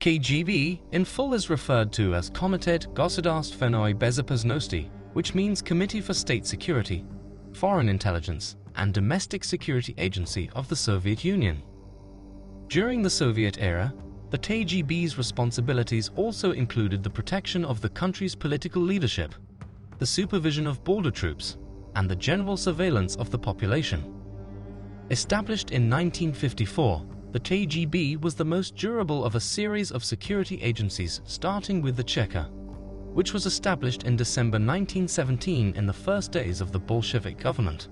KGB in full is referred to as Komitet Gosударственной Безопасности, which means Committee for State Security, Foreign Intelligence, and Domestic Security Agency of the Soviet Union. During the Soviet era, the KGB's responsibilities also included the protection of the country's political leadership, the supervision of border troops, and the general surveillance of the population. Established in 1954, the KGB was the most durable of a series of security agencies, starting with the Cheka, which was established in December 1917 in the first days of the Bolshevik government.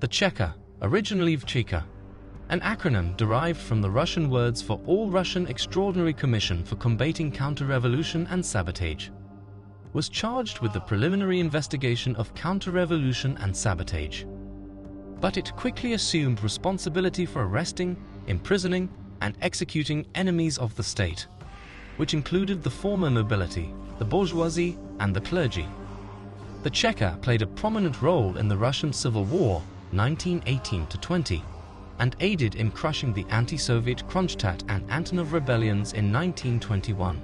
The Cheka, originally Vchika, an acronym derived from the Russian words for All-Russian Extraordinary Commission for Combating Counter-Revolution and Sabotage, was charged with the preliminary investigation of counter-revolution and sabotage. But it quickly assumed responsibility for arresting, imprisoning, and executing enemies of the state, which included the former nobility, the bourgeoisie, and the clergy. The Cheka played a prominent role in the Russian Civil War 1918-20 and aided in crushing the anti-Soviet Kronstadt and Antonov rebellions in 1921.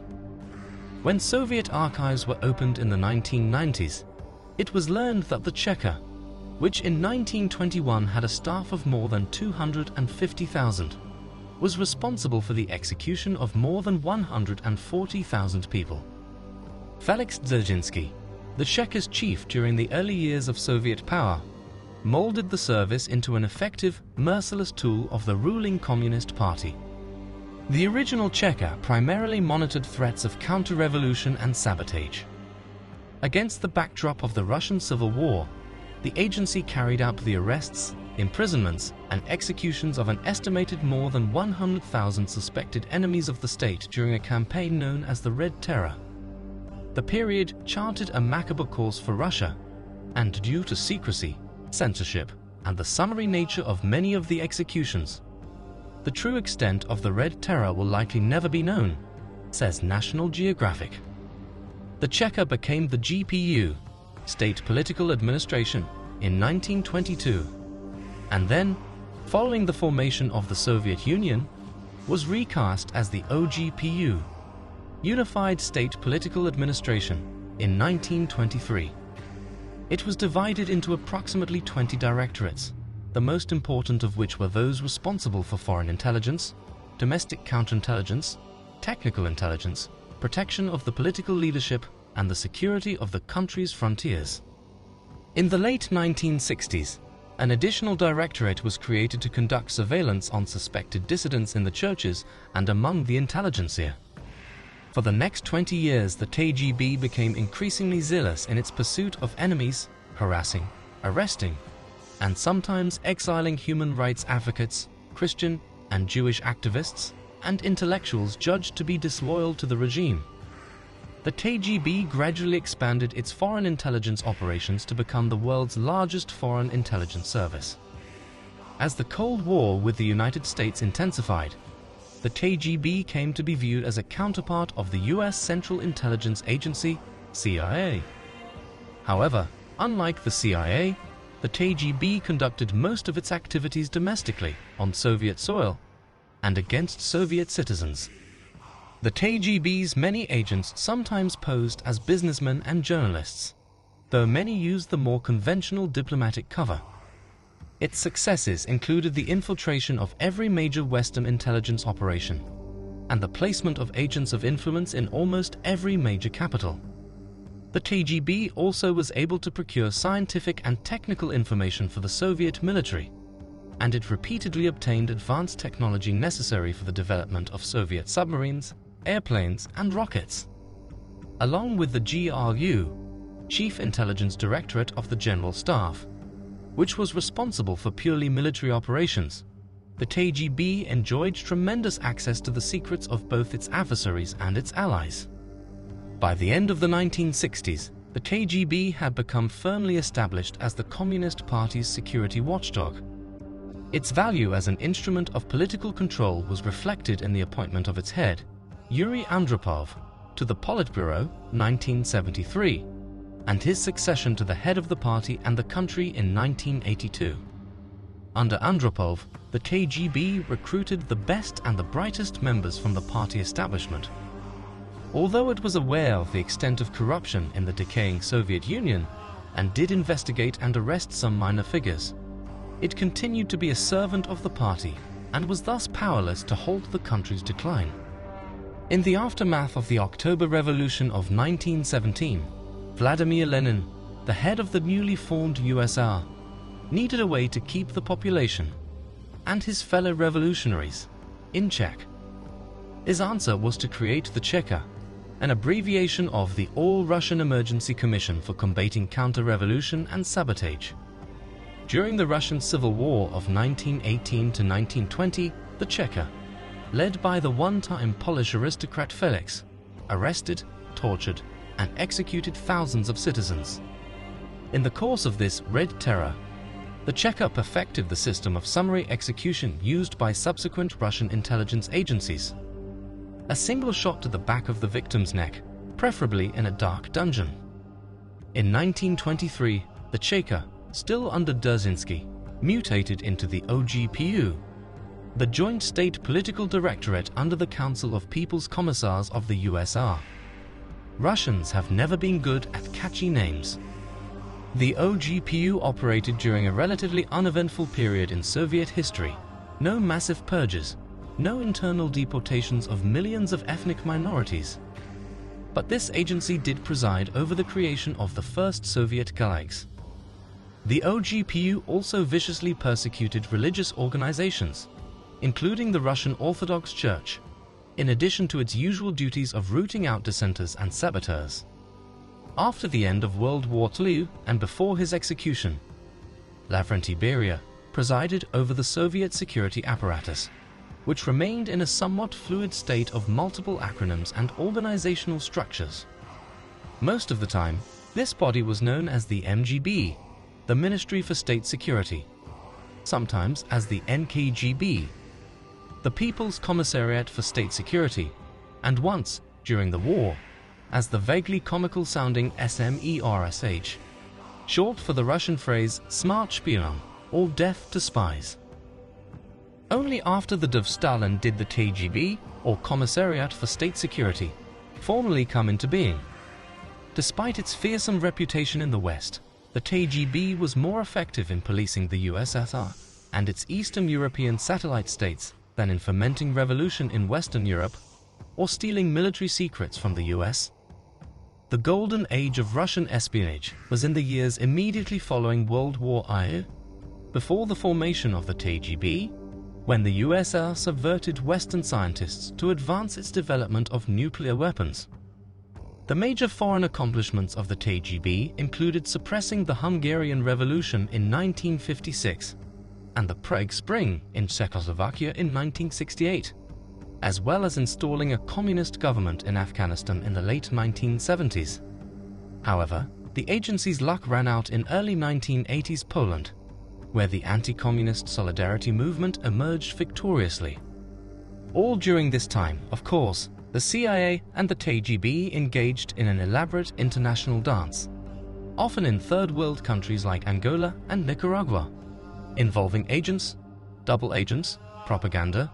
When Soviet archives were opened in the 1990s, it was learned that the Cheka, which in 1921 had a staff of more than 250,000, was responsible for the execution of more than 140,000 people. Felix Dzerzhinsky, the Cheka's chief during the early years of Soviet power, molded the service into an effective, merciless tool of the ruling Communist Party. The original Cheka primarily monitored threats of counter-revolution and sabotage. Against the backdrop of the Russian Civil War, the agency carried out the arrests, imprisonments, and executions of an estimated more than 100,000 suspected enemies of the state during a campaign known as the Red Terror. The period charted a macabre course for Russia, and due to secrecy, censorship, and the summary nature of many of the executions, the true extent of the Red Terror will likely never be known, says National Geographic. The Cheka became the GPU, State Political Administration, in 1922, and then, following the formation of the Soviet Union, was recast as the OGPU, Unified State Political Administration, in 1923. It was divided into approximately 20 directorates, the most important of which were those responsible for foreign intelligence, domestic counterintelligence, technical intelligence, protection of the political leadership, and the security of the country's frontiers. In the late 1960s, an additional directorate was created to conduct surveillance on suspected dissidents in the churches and among the intelligentsia. For the next 20 years, the KGB became increasingly zealous in its pursuit of enemies, harassing, arresting, and sometimes exiling human rights advocates, Christian and Jewish activists, and intellectuals judged to be disloyal to the regime. The KGB gradually expanded its foreign intelligence operations to become the world's largest foreign intelligence service. As the Cold War with the United States intensified, the KGB came to be viewed as a counterpart of the US Central Intelligence Agency, CIA. However, unlike the CIA, the KGB conducted most of its activities domestically, on Soviet soil, and against Soviet citizens. The KGB's many agents sometimes posed as businessmen and journalists, though many used the more conventional diplomatic cover. Its successes included the infiltration of every major Western intelligence operation, and the placement of agents of influence in almost every major capital. The KGB also was able to procure scientific and technical information for the Soviet military, and it repeatedly obtained advanced technology necessary for the development of Soviet submarines, airplanes, and rockets. Along with the GRU, Chief Intelligence Directorate of the General Staff, which was responsible for purely military operations, the KGB enjoyed tremendous access to the secrets of both its adversaries and its allies. By the end of the 1960s, the KGB had become firmly established as the Communist Party's security watchdog. Its value as an instrument of political control was reflected in the appointment of its head, Yuri Andropov, to the Politburo 1973, and his succession to the head of the party and the country in 1982. Under Andropov, the KGB recruited the best and the brightest members from the party establishment. Although it was aware of the extent of corruption in the decaying Soviet Union and did investigate and arrest some minor figures, it continued to be a servant of the party and was thus powerless to halt the country's decline. In the aftermath of the October Revolution of 1917, Vladimir Lenin, the head of the newly formed USSR, needed a way to keep the population and his fellow revolutionaries in check. His answer was to create the Cheka, an abbreviation of the All-Russian Emergency Commission for Combating Counter-Revolution and Sabotage. During the Russian Civil War of 1918 to 1920, the Cheka, led by the one-time Polish aristocrat Felix, arrested, tortured, and executed thousands of citizens. In the course of this Red Terror, the Cheka perfected the system of summary execution used by subsequent Russian intelligence agencies. A single shot to the back of the victim's neck, preferably in a dark dungeon. In 1923, the Cheka, still under Dzerzhinsky, mutated into the OGPU, the Joint State Political Directorate under the Council of People's Commissars of the USSR. Russians have never been good at catchy names. The OGPU operated during a relatively uneventful period in Soviet history. No massive purges, no internal deportations of millions of ethnic minorities. But this agency did preside over the creation of the first Soviet gulags. The OGPU also viciously persecuted religious organizations, including the Russian Orthodox Church, in addition to its usual duties of rooting out dissenters and saboteurs. After the end of World War II and before his execution, Lavrentiy Beria presided over the Soviet security apparatus, which remained in a somewhat fluid state of multiple acronyms and organizational structures. Most of the time, this body was known as the MGB, the Ministry for State Security, sometimes as the NKGB, the People's Commissariat for State Security, and once, during the war, as the vaguely comical-sounding SMERSH, short for the Russian phrase Smart Spion, or death to spies. Only after the death of Stalin did the KGB, or Commissariat for State Security, formally come into being. Despite its fearsome reputation in the West, the KGB was more effective in policing the USSR and its Eastern European satellite states than in fomenting revolution in Western Europe or stealing military secrets from the US. The golden age of Russian espionage was in the years immediately following World War I, before the formation of the KGB, when the USSR subverted Western scientists to advance its development of nuclear weapons. The major foreign accomplishments of the KGB included suppressing the Hungarian Revolution in 1956 and the Prague Spring in Czechoslovakia in 1968. As well as installing a communist government in Afghanistan in the late 1970s. However, the agency's luck ran out in early 1980s Poland, where the anti-communist solidarity movement emerged victoriously. All during this time, of course, the CIA and the KGB engaged in an elaborate international dance, often in third world countries like Angola and Nicaragua, involving agents, double agents, propaganda,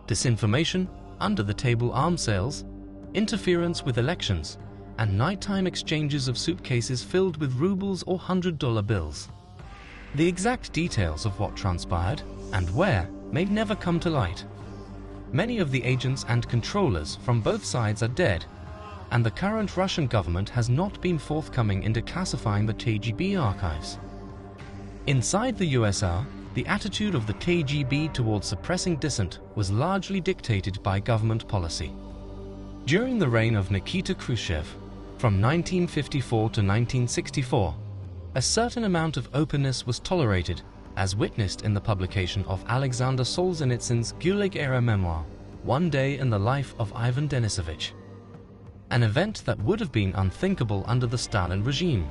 disinformation, under-the-table arms sales, interference with elections, and nighttime exchanges of suitcases filled with rubles or $100 bills. The exact details of what transpired and where may never come to light. Many of the agents and controllers from both sides are dead, and the current Russian government has not been forthcoming in declassifying the KGB archives. Inside the USSR, the attitude of the KGB towards suppressing dissent was largely dictated by government policy. During the reign of Nikita Khrushchev, from 1954 to 1964, a certain amount of openness was tolerated, as witnessed in the publication of Alexander Solzhenitsyn's Gulag-era memoir, One Day in the Life of Ivan Denisovich, an event that would have been unthinkable under the Stalin regime.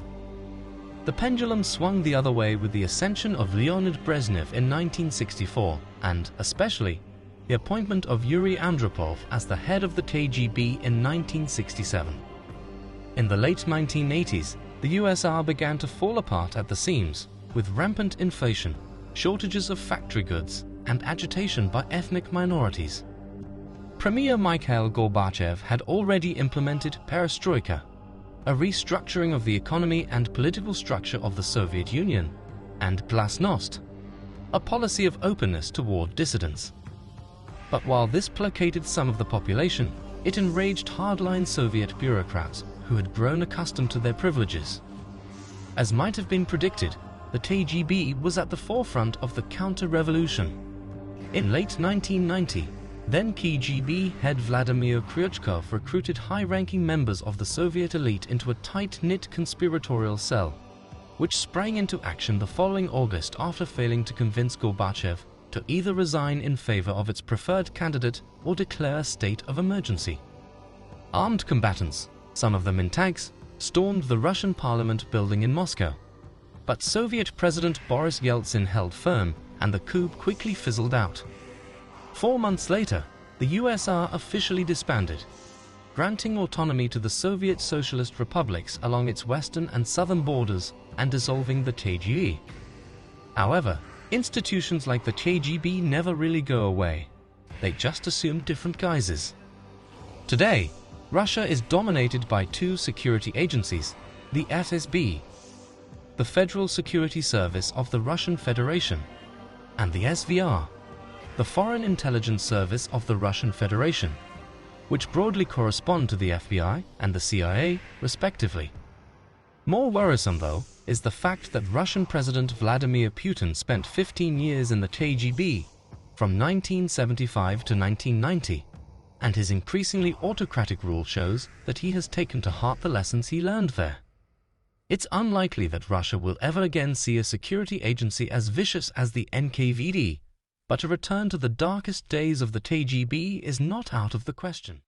The pendulum swung the other way with the ascension of Leonid Brezhnev in 1964 and, especially, the appointment of Yuri Andropov as the head of the KGB in 1967. In the late 1980s, the USSR began to fall apart at the seams, with rampant inflation, shortages of factory goods, and agitation by ethnic minorities. Premier Mikhail Gorbachev had already implemented perestroika, a restructuring of the economy and political structure of the Soviet Union, and glasnost, a policy of openness toward dissidents. But while this placated some of the population, it enraged hardline Soviet bureaucrats who had grown accustomed to their privileges. As might have been predicted, the KGB was at the forefront of the counter-revolution. In late 1990, then KGB head Vladimir Kryuchkov recruited high-ranking members of the Soviet elite into a tight-knit conspiratorial cell, which sprang into action the following August after failing to convince Gorbachev to either resign in favor of its preferred candidate or declare a state of emergency. Armed combatants, some of them in tanks, stormed the Russian parliament building in Moscow. But Soviet President Boris Yeltsin held firm, and the coup quickly fizzled out. 4 months later, the USSR officially disbanded, granting autonomy to the Soviet Socialist republics along its western and southern borders and dissolving the KGB. However, institutions like the KGB never really go away. They just assume different guises. Today, Russia is dominated by two security agencies, the FSB, the Federal Security Service of the Russian Federation, and the SVR, the Foreign Intelligence Service of the Russian Federation, which broadly correspond to the FBI and the CIA, respectively. More worrisome, though, is the fact that Russian President Vladimir Putin spent 15 years in the KGB, from 1975 to 1990, and his increasingly autocratic rule shows that he has taken to heart the lessons he learned there. It's unlikely that Russia will ever again see a security agency as vicious as the NKVD, but a return to the darkest days of the KGB is not out of the question.